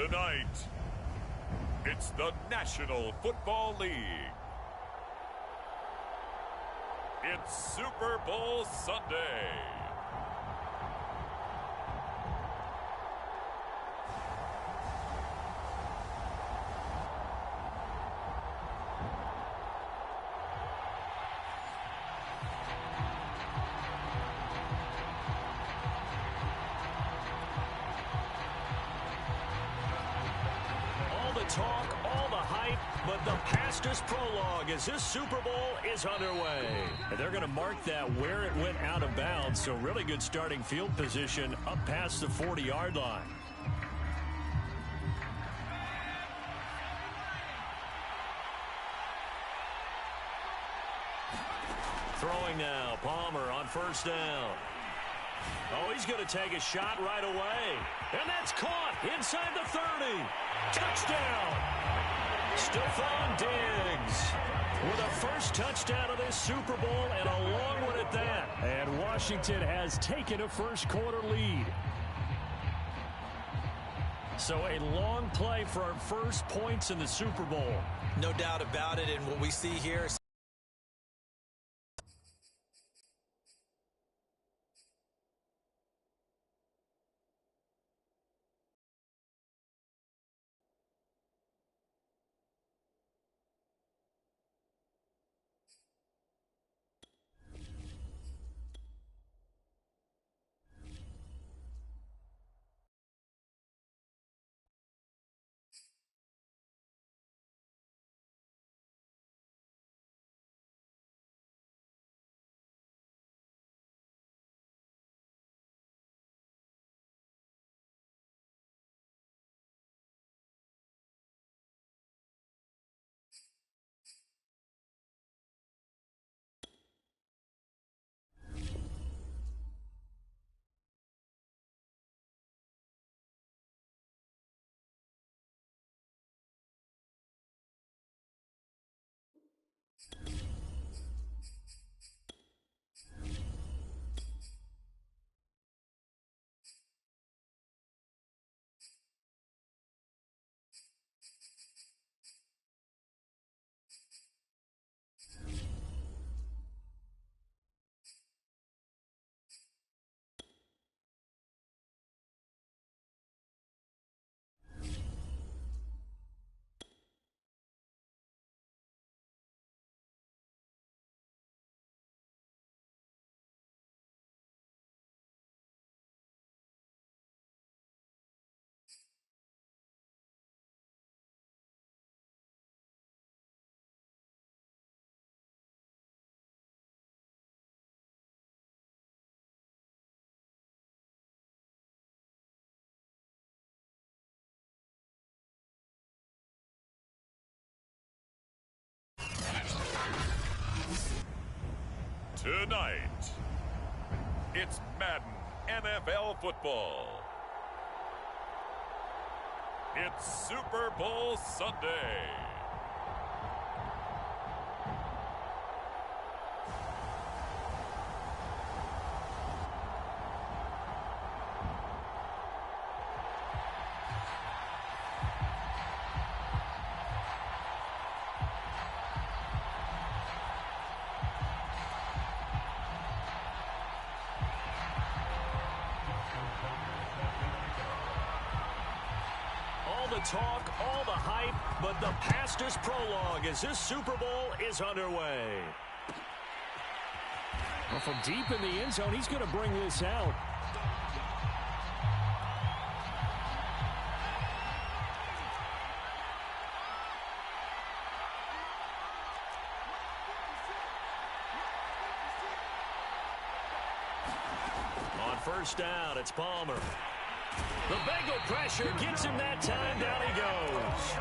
Tonight, it's the National Football League. It's Super Bowl Sunday. Talk, all the hype, but the pastor's prologue as this Super Bowl is underway. And they're going to mark that where it went out of bounds, so really good starting field position up past the 40-yard line. Throwing now, Palmer on first down. Oh, he's going to take a shot right away. And that's caught inside the 30. Touchdown. Stephon Diggs with the first touchdown of this Super Bowl and a long one at that. And Washington has taken a first-quarter lead. So a long play for our first points in the Super Bowl. No doubt about it, and what we see here is Tonight, it's Madden NFL football. It's Super Bowl Sunday. Talk, all the hype, but the pastor's prologue as this Super Bowl is underway. Well, from deep in the end zone, he's going to bring this out. On first down, it's Palmer. The Bengal pressure gets him that time. Down he goes.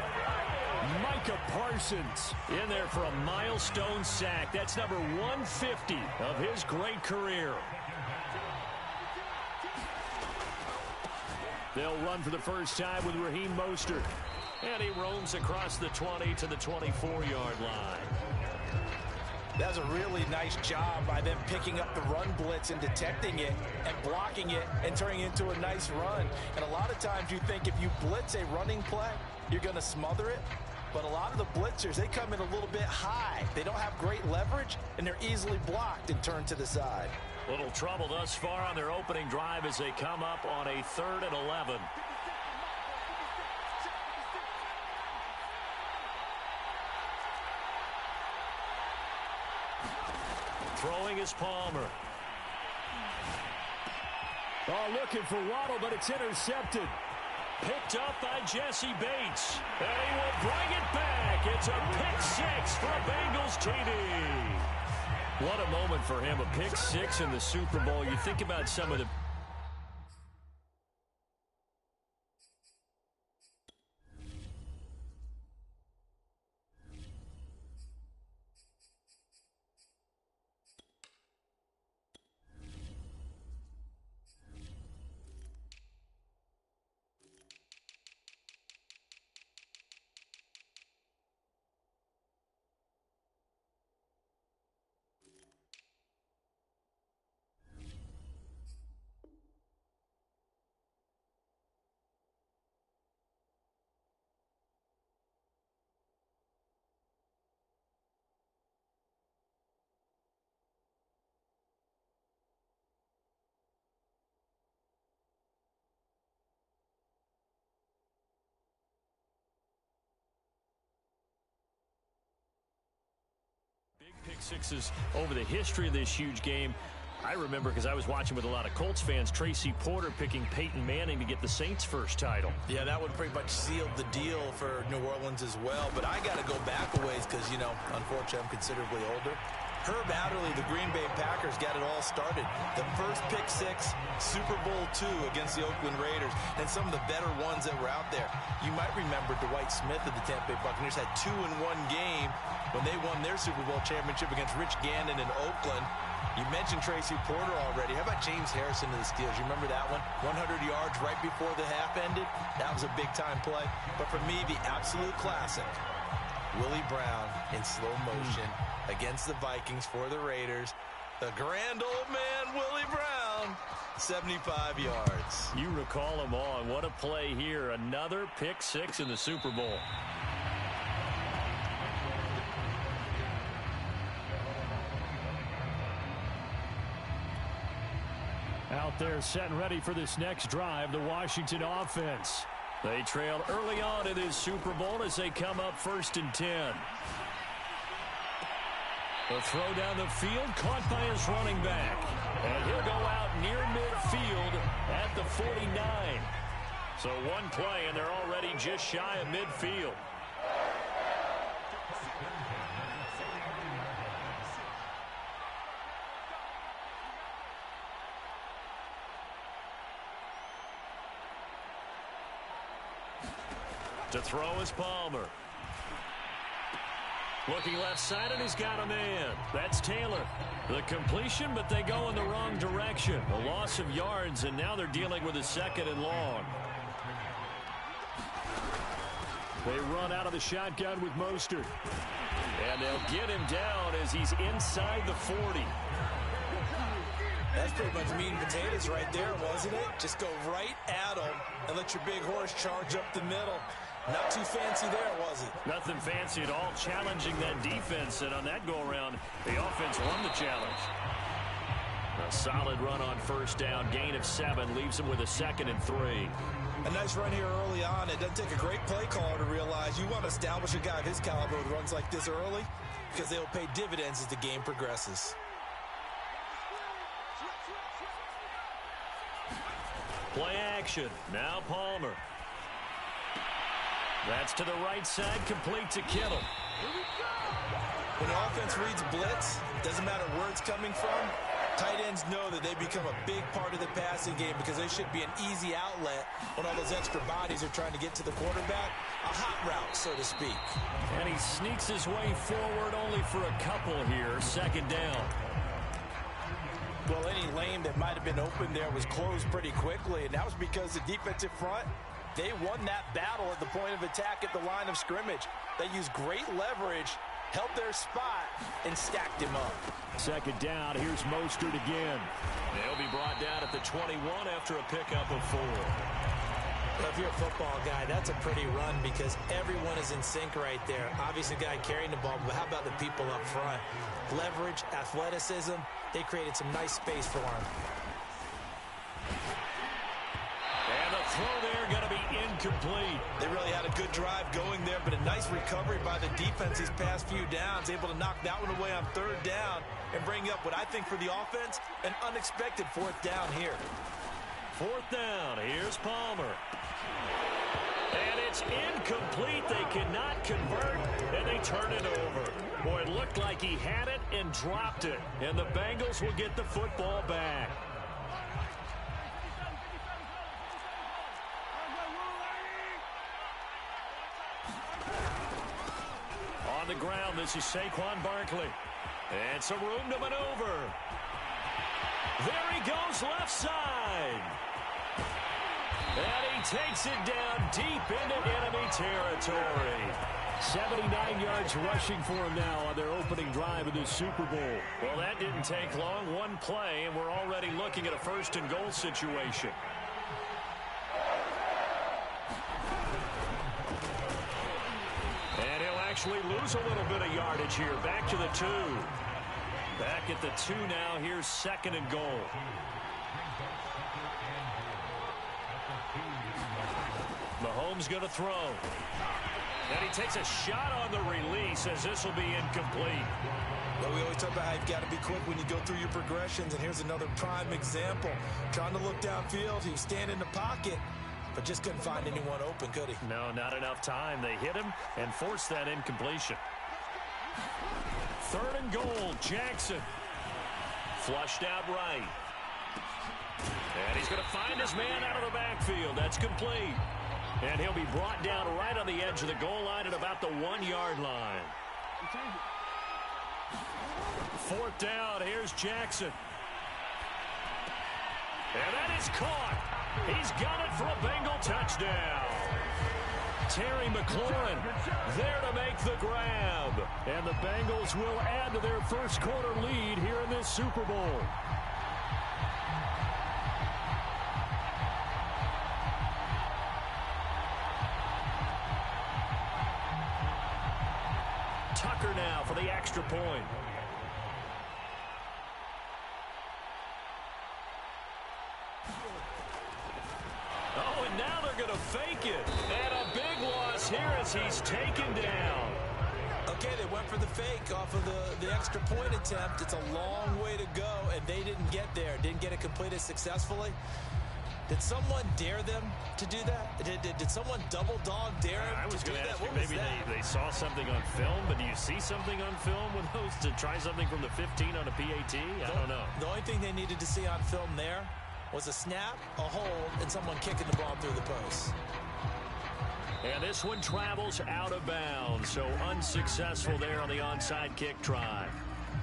Micah Parsons in there for a milestone sack. That's number 150 of his great career. They'll run for the first time with Raheem Mostert. And he roams across the 20 to the 24-yard line. That was a really nice job by them picking up the run blitz and detecting it and blocking it and turning it into a nice run. And a lot of times you think if you blitz a running play, you're going to smother it. But a lot of the blitzers, they come in a little bit high. They don't have great leverage, and they're easily blocked and turned to the side. Little trouble thus far on their opening drive as they come up on a 3rd and 11. Throwing is Palmer. Oh, looking for Waddle, but it's intercepted. Picked up by Jesse Bates. And he will bring it back. It's a pick 6 for a Bengals TD. What a moment for him. A pick 6 in the Super Bowl. You think about some of the... Pick sixes over the history of this huge game. I remember because I was watching with a lot of Colts fans, Tracy Porter picking Peyton Manning to get the Saints' first title. Yeah, that one pretty much sealed the deal for New Orleans as well. But I got to go back a ways because, you know, unfortunately I'm considerably older. Herb Adderley, the Green Bay Packers, got it all started. The first pick 6, Super Bowl II against the Oakland Raiders, and some of the better ones that were out there. You might remember Dwight Smith of the Tampa Bay Buccaneers had 2 in one game when they won their Super Bowl championship against Rich Gannon in Oakland. You mentioned Tracy Porter already. How about James Harrison of the Steelers? You remember that one? 100 yards right before the half ended? That was a big-time play. But for me, the absolute classic, Willie Brown in slow motion against the Vikings for the Raiders. The grand old man, Willie Brown, 75 yards. You recall them all, and what a play here. Another pick 6 in the Super Bowl. Out there set and ready for this next drive, the Washington offense. They trail early on in this Super Bowl as they come up 1st and 10. The throw down the field, caught by his running back. And he'll go out near midfield at the 49. So one play, and they're already just shy of midfield. To throw is Palmer. Looking left side, and he's got a man. That's Taylor. The completion, but they go in the wrong direction. A loss of yards, and now they're dealing with a 2nd and long. They run out of the shotgun with Mostert. And they'll get him down as he's inside the 40. That's pretty much meat and potatoes right there, wasn't it? Just go right at him and let your big horse charge up the middle. Not too fancy there, was it? Nothing fancy at all, challenging that defense, and on that go-around, the offense won the challenge. A solid run on 1st down, gain of 7, leaves him with a 2nd and 3. A nice run here early on. It doesn't take a great play caller to realize you want to establish a guy of his caliber with runs like this early because they'll pay dividends as the game progresses. Play action. Now Palmer. That's to the right side, complete to Kittle. When the offense reads blitz, doesn't matter where it's coming from, tight ends know that they become a big part of the passing game because they should be an easy outlet when all those extra bodies are trying to get to the quarterback. A hot route, so to speak. And he sneaks his way forward only for a couple here. 2nd down. Well, any lane that might have been open there was closed pretty quickly, and that was because the defensive front, they won that battle at the point of attack at the line of scrimmage. They used great leverage held their spot, and stacked him up. Second down, here's Mostert again. They'll be brought down at the 21 after a pickup of 4. Well, if you're a football guy, that's a pretty run because everyone is in sync right there. Obviously, the guy carrying the ball, but how about the people up front? Leverage, athleticism, they created some nice space for him. And the throw there going to be incomplete. They really had a good drive going there, but a nice recovery by the defense these past few downs, able to knock that one away on 3rd down and bring up what I think for the offense, an unexpected 4th down here. 4th down, here's Palmer. And it's incomplete. They cannot convert, and they turn it over. Boy, it looked like he had it and dropped it, and the Bengals will get the football back. On the ground, this is Saquon Barkley. And some room to maneuver. There he goes, left side. And he takes it down deep into enemy territory. 79 yards rushing for him now on their opening drive of this Super Bowl. Well, that didn't take long. One play, and we're already looking at a 1st and goal situation. And he'll actually lose a little bit of yardage here. Back to the 2. Back at the 2 now. Here's 2nd and goal. Mahomes going to throw. And he takes a shot on the release as this will be incomplete. Well, we always talk about how you've got to be quick when you go through your progressions, and here's another prime example. Trying to look downfield, he was standing in the pocket, but just couldn't find anyone open, could he? No, not enough time. They hit him and forced that incompletion. 3rd and goal, Jackson. Flushed out right. And he's going to find his man out of the backfield. That's complete. And he'll be brought down right on the edge of the goal line at about the 1-yard line. 4th down, here's Jackson. And that is caught. He's got it for a Bengal touchdown. Terry McLaurin there to make the grab. And the Bengals will add to their 1st quarter lead here in this Super Bowl. Tucker now for the extra point. Oh, and now they're going to fake it. And a big loss here as he's taken down. Okay, they went for the fake off of the extra point attempt. It's a long way to go, and they didn't get there. Didn't get it completed successfully. Did someone dare them to do that? Did someone double dog dare them I was to do going to that? ask you, What was maybe that? they saw something on film, but do you see something on film with those to try something from the 15 on a PAT? I don't know. The only thing they needed to see on film there was a snap, a hold, and someone kicking the ball through the post. And this one travels out of bounds, so unsuccessful there on the onside kick try.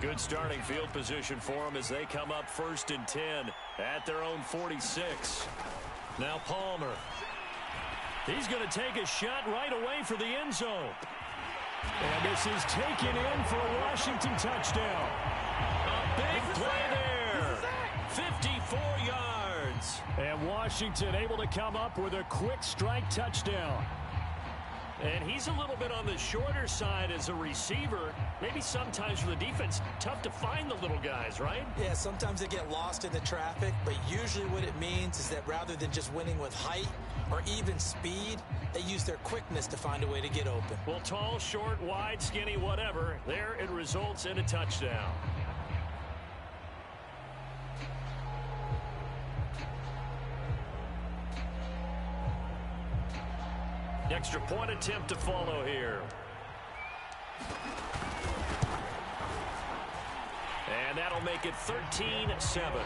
Good starting field position for them as they come up 1st and 10 at their own 46. Now Palmer. He's going to take a shot right away for the end zone. And this is taken in for a Washington touchdown. A big play there. 54 yards. And Washington able to come up with a quick strike touchdown. And he's a little bit on the shorter side as a receiver. Maybe sometimes for the defense, tough to find the little guys, right? Yeah, sometimes they get lost in the traffic, but usually what it means is that rather than just winning with height or even speed, they use their quickness to find a way to get open. Well, tall, short, wide, skinny, whatever, there it results in a touchdown. Extra point attempt to follow here. And that'll make it 13-7.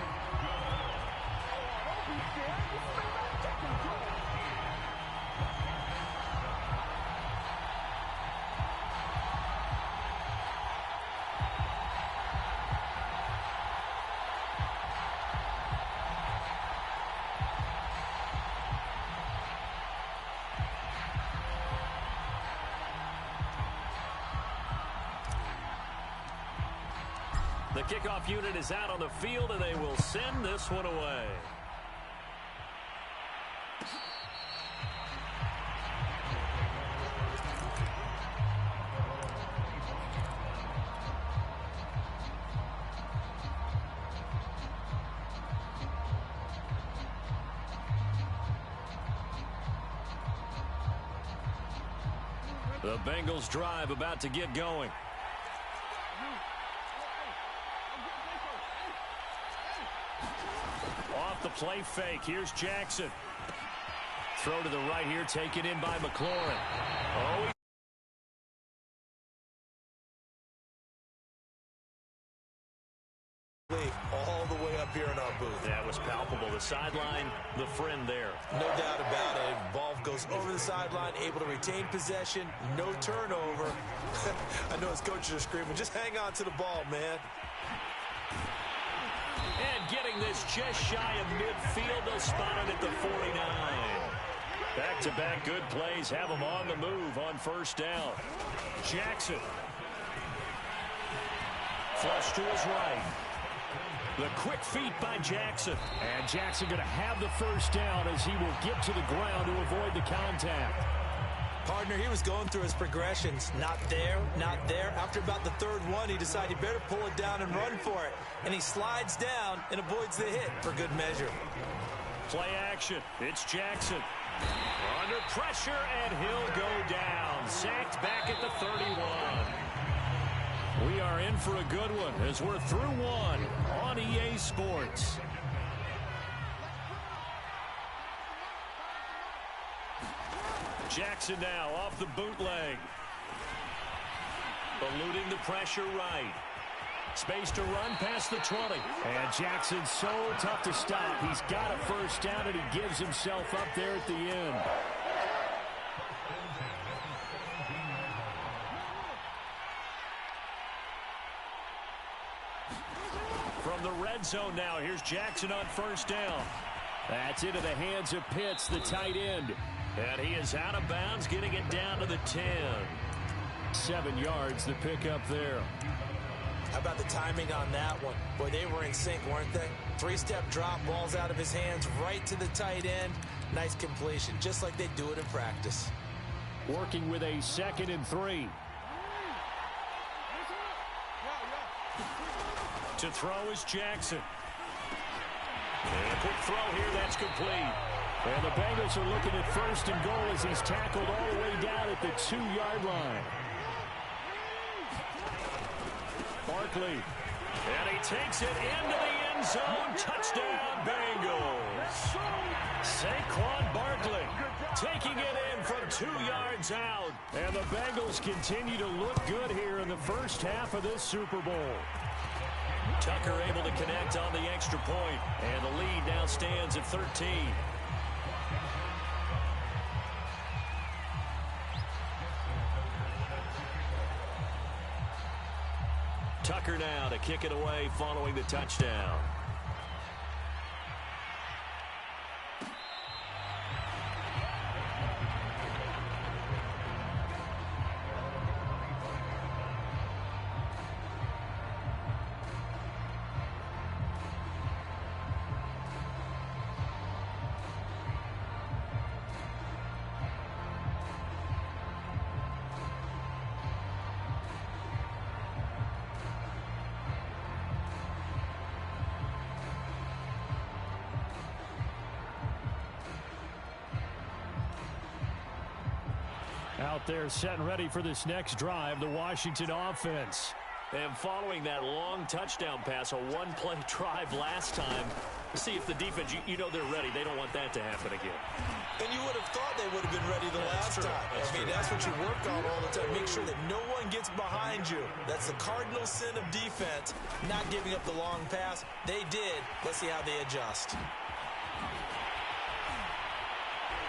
The kickoff unit is out on the field, and they will send this one away. The Bengals drive about to get going. Off the play fake. Here's Jackson. Throw to the right here, taken in by McLaurin. Oh, all the way up here in our booth. that was palpable. The sideline, the friend there. No doubt about it. Ball goes over the sideline, able to retain possession, no turnover. I know his coaches are screaming, just hang on to the ball, man. And getting this just shy of midfield, they'll spot it at the 49. Back-to-back good plays have them on the move on first down. Jackson. Flush to his right. The quick feet by Jackson. And Jackson going to have the first down as he will get to the ground to avoid the contact. Partner, he was going through his progressions. Not there, not there. After about the third one, he decided he better pull it down and run for it. And he slides down and avoids the hit for good measure. Play action. It's Jackson. Under pressure, and he'll go down. Sacked back at the 31. We are in for a good one as we're through one on EA Sports. Jackson now off the bootleg. Eluding the pressure right. Space to run past the 20. And Jackson's so tough to stop. He's got a first down, and he gives himself up there at the end. From the red zone now, here's Jackson on first down. That's into the hands of Pitts, the tight end. And he is out of bounds, getting it down to the 10. 7 yards, the pickup there. How about the timing on that one? Boy, they were in sync, weren't they? Three-step drop, balls out of his hands, right to the tight end. Nice completion, just like they do it in practice. Working with a 2nd and 3. To throw is Jackson. And a quick throw here, that's complete. And the Bengals are looking at 1st and goal as he's tackled all the way down at the 2-yard line. Barkley. And he takes it into the end zone. Touchdown, Bengals. Saquon Barkley taking it in from 2 yards out. And the Bengals continue to look good here in the first half of this Super Bowl. Tucker able to connect on the extra point, and the lead now stands at 13. Tucker now to kick it away following the touchdown. Out there set and ready for this next drive, the Washington offense. And following that long touchdown pass, a one-play drive last time, see if the defense, you know they're ready. They don't want that to happen again. And you would have thought they would have been ready the last time. I mean, that's what you work on all the time. Make sure that no one gets behind you. That's the cardinal sin of defense, not giving up the long pass. They did. Let's see how they adjust.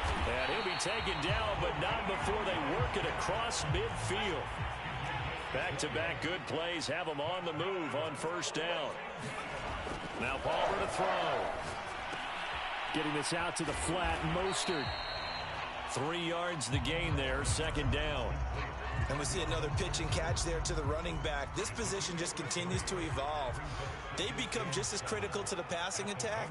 And he'll be taken down, but not before they work it across midfield. Back-to-back good plays have them on the move on first down. Now Palmer to throw. Getting this out to the flat, Mostert. 3 yards the gain there, second down. And we see another pitch and catch there to the running back. This position just continues to evolve. They become just as critical to the passing attack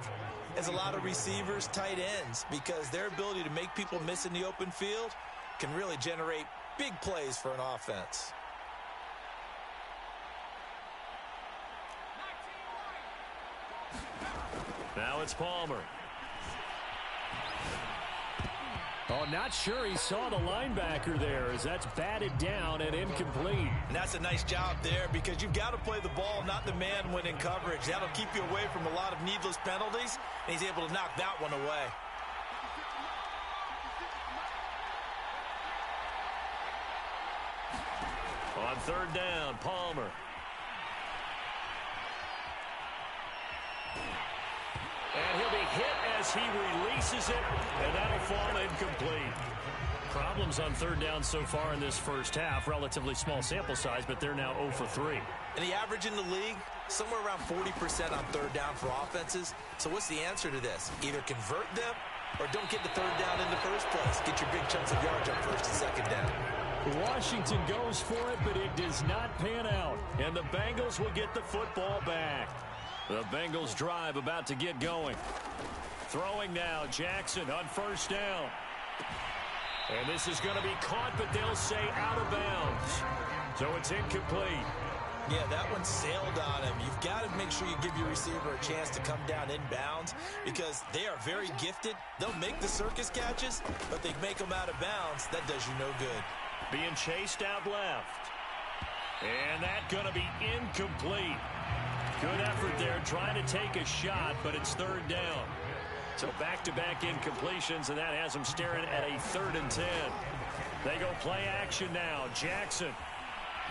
as a lot of receivers, tight ends, because their ability to make people miss in the open field can really generate big plays for an offense. Now it's Palmer. Oh, not sure he saw the linebacker there as that's batted down and incomplete. And that's a nice job there because you've got to play the ball, not the man when in coverage. That'll keep you away from a lot of needless penalties, and he's able to knock that one away. On third down, Palmer. And he'll be hit as he releases it, and that'll fall incomplete. Problems on third down so far in this first half. Relatively small sample size, but they're now 0 for 3. And the average in the league, somewhere around 40% on third down for offenses. So what's the answer to this? Either convert them or don't get the third down in the first place. Get your big chunks of yards on first and second down. Washington goes for it, but it does not pan out. And the Bengals will get the football back. The Bengals drive about to get going. Throwing now, Jackson on first down. And this is going to be caught, but they'll say out of bounds. So it's incomplete. Yeah, that one sailed on him. You've got to make sure you give your receiver a chance to come down inbounds because they are very gifted. They'll make the circus catches, but they make them out of bounds. That does you no good. Being chased out left. And that's going to be incomplete. Good effort there, trying to take a shot, but it's third down. So back-to-back incompletions, and that has them staring at a 3rd and 10. They go play action now. Jackson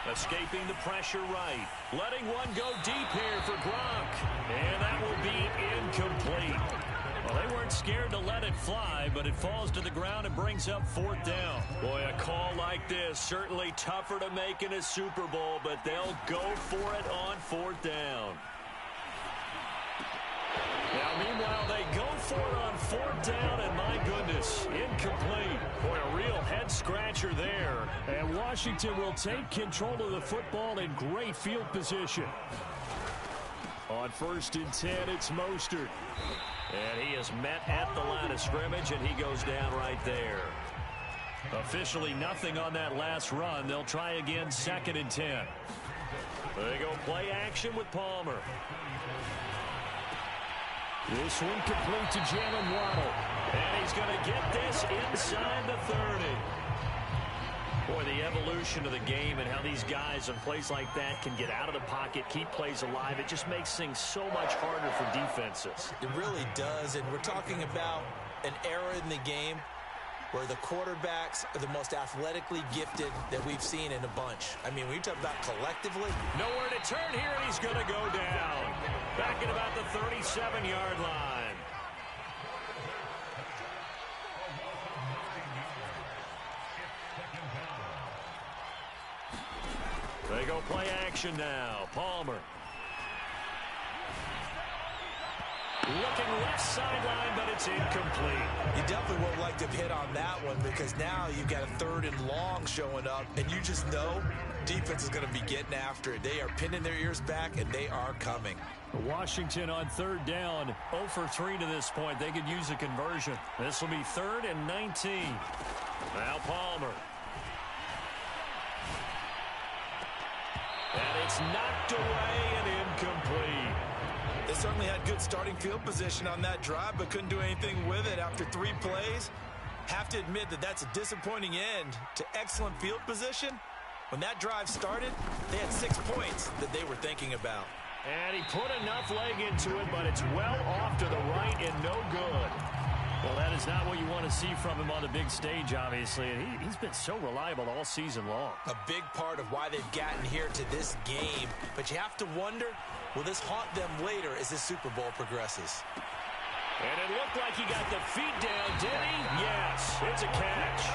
escaping the pressure right. Letting one go deep here for Gronk. And that will be incomplete. Well, they weren't scared to let it fly, but it falls to the ground and brings up 4th down. Boy, a call like this, certainly tougher to make in a Super Bowl, but they'll go for it on 4th down. Now, meanwhile, they go for it on 4th down, and my goodness, incomplete. Boy, a real head-scratcher there. And Washington will take control of the football in great field position. On 1st and 10, it's Mostert. And he is met at the line of scrimmage, and he goes down right there. Officially nothing on that last run. They'll try again, 2nd and 10. They go play action with Palmer. This one complete to Jalen Waddle. And he's going to get this inside the 30. Boy, the evolution of the game and how these guys in plays like that can get out of the pocket, keep plays alive, it just makes things so much harder for defenses. It really does, and we're talking about an era in the game where the quarterbacks are the most athletically gifted that we've seen in a bunch. I mean, when you talk about collectively. Nowhere to turn here, and he's going to go down. Back at about the 37-yard line. They go play action now. Palmer. Looking left sideline, but it's incomplete. You definitely won't like to hit on that one because now you've got a 3rd and long showing up, and you just know defense is going to be getting after it. They are pinning their ears back, and they are coming. Washington on 3rd down, 0 for 3 to this point. They could use a conversion. This will be 3rd and 19. Now Palmer. And it's knocked away and incomplete. They certainly had good starting field position on that drive, but couldn't do anything with it after 3 plays. Have to admit that that's a disappointing end to excellent field position. When that drive started, they had 6 points that they were thinking about. And he put enough leg into it, but it's well off to the right and no good. Well, that is not what you want to see from him on the big stage, obviously. And he's been so reliable all season long. A big part of why they've gotten here to this game. But you have to wonder, will this haunt them later as this Super Bowl progresses? And it looked like he got the feet down, did he? Yes, it's a catch.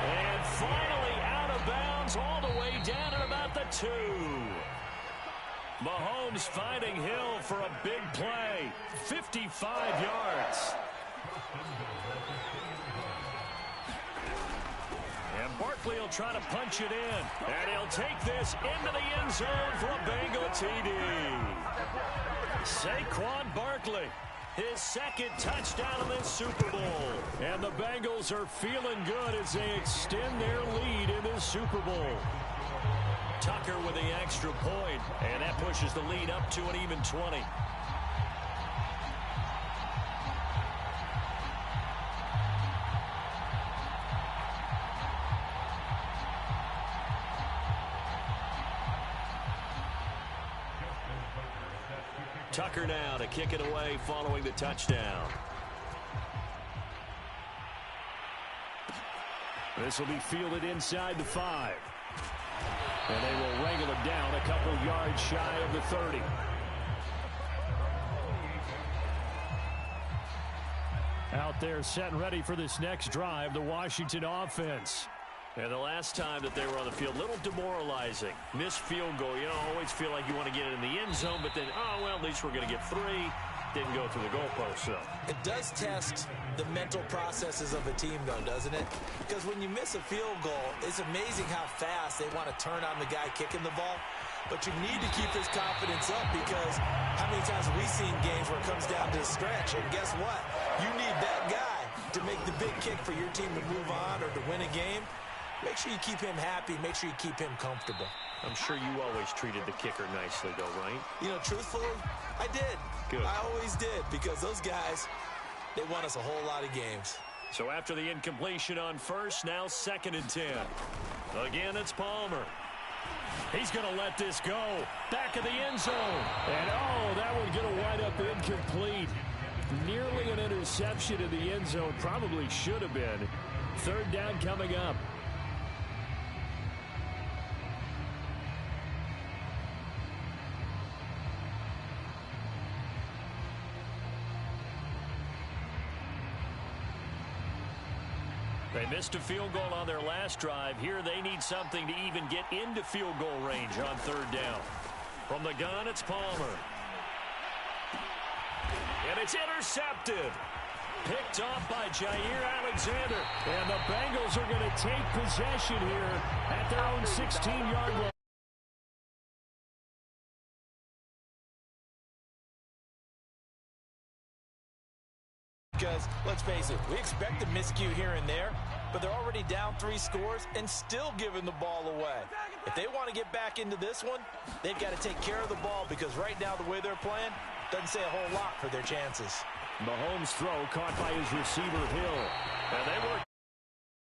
And finally out of bounds all the way down at about the 2. Mahomes finding Hill for a big play. 55 yards. likely he'll try to punch it in. And he'll take this into the end zone for a Bengal TD. Saquon Barkley, his second touchdown in this Super Bowl. And the Bengals are feeling good as they extend their lead in this Super Bowl. Tucker with the extra point, and that pushes the lead up to an even 20. Tucker now to kick it away following the touchdown. This will be fielded inside the 5. And they will wrangle it down a couple yards shy of the 30. Out there set and ready for this next drive, the Washington offense. And the last time that they were on the field, a little demoralizing. Missed field goal. You know, always feel like you want to get it in the end zone, but then, oh, well, at least we're going to get 3. Didn't go through the goalpost, though. It does test the mental processes of a team, though, doesn't it? Because when you miss a field goal, it's amazing how fast they want to turn on the guy kicking the ball. But you need to keep his confidence up, because how many times have we seen games where it comes down to the stretch, and guess what? You need that guy to make the big kick for your team to move on or to win a game. Make sure you keep him happy. Make sure you keep him comfortable. I'm sure you always treated the kicker nicely, though, right? You know, truthfully, I did. Good. I always did, because those guys, they won us a whole lot of games. So after the incompletion on first, now 2nd and 10. Again, it's Palmer. He's going to let this go. Back of the end zone. And, oh, that one's going to wind up incomplete. Nearly an interception in the end zone. Probably should have been. 3rd down coming up. They missed a field goal on their last drive. Here they need something to even get into field goal range on 3rd down. From the gun, it's Palmer. And it's intercepted. Picked off by Jair Alexander. And the Bengals are going to take possession here at their own 16-yard line. Because, let's face it, we expect a miscue here and there, but they're already down 3 scores and still giving the ball away. If they want to get back into this one, they've got to take care of the ball, because right now the way they're playing doesn't say a whole lot for their chances. Mahomes' throw caught by his receiver, Hill. And they work